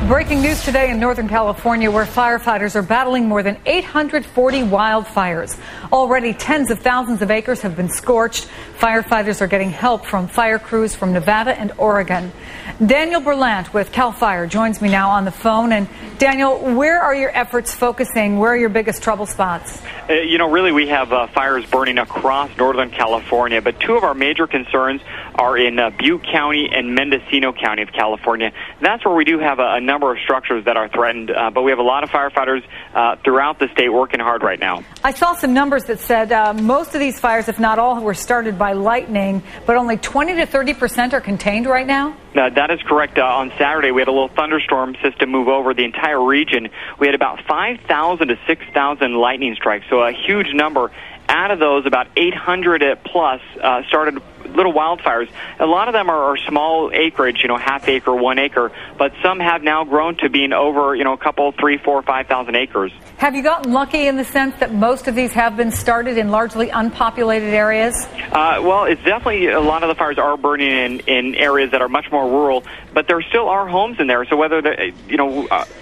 Breaking news today in Northern California, where firefighters are battling more than 840 wildfires. Already tens of thousands of acres have been scorched. Firefighters are getting help from fire crews from Nevada and Oregon. Daniel Berlant with CAL FIRE joins me now on the phone. And Daniel, where are your efforts focusing? Where are your biggest trouble spots? Really we have fires burning across Northern California, but two of our major concerns are in Butte County and Mendocino County of California. That's where we do have a number of structures that are threatened, but we have a lot of firefighters throughout the state working hard right now. I saw some numbers that said most of these fires, if not all, were started by lightning, but only 20 to 30% are contained right now? That is correct. On Saturday, we had a little thunderstorm system move over the entire region. We had about 5,000 to 6,000 lightning strikes, so a huge number. Out of those, about 800 plus started little wildfires. A lot of them are small acreage, half acre, 1 acre, but some have now grown to being over, a couple, 3, 4, 5,000 acres. Have you gotten lucky in the sense that most of these have been started in largely unpopulated areas? Well, it's definitely a lot of the fires are burning in areas that are much more rural, but there still are homes in there. So whether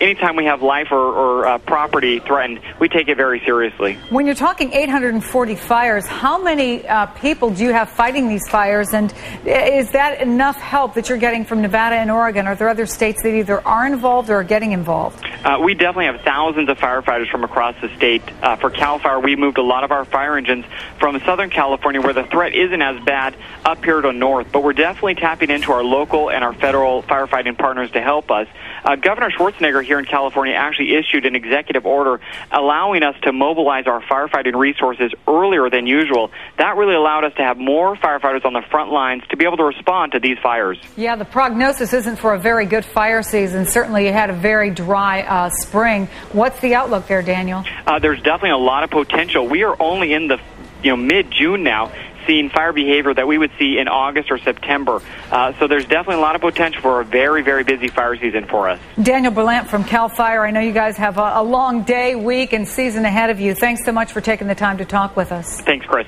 anytime we have life or property threatened, we take it very seriously. When you're talking 840 fires, how many people do you have fighting these fires, and is that enough help that you're getting from Nevada and Oregon? Are there other states that either are involved or are getting involved? We definitely have thousands of firefighters from across the state. For CAL FIRE, we moved a lot of our fire engines from Southern California, where the threat isn't as bad, up here to north. But we're definitely tapping into our local and our federal firefighting partners to help us. Governor Schwarzenegger here in California actually issued an executive order allowing us to mobilize our firefighting resources earlier than usual. That really allowed us to have more firefighters on the front lines to be able to respond to these fires. Yeah, the prognosis isn't for a very good fire season. Certainly you had a very dry spring. What's the outlook there, Daniel? There's definitely a lot of potential. We are only in the mid-June now, seeing fire behavior that we would see in August or September. So there's definitely a lot of potential for a very, very busy fire season for us. Daniel Berlant from CAL FIRE. I know you guys have a long day, week, and season ahead of you. Thanks so much for taking the time to talk with us. Thanks, Chris.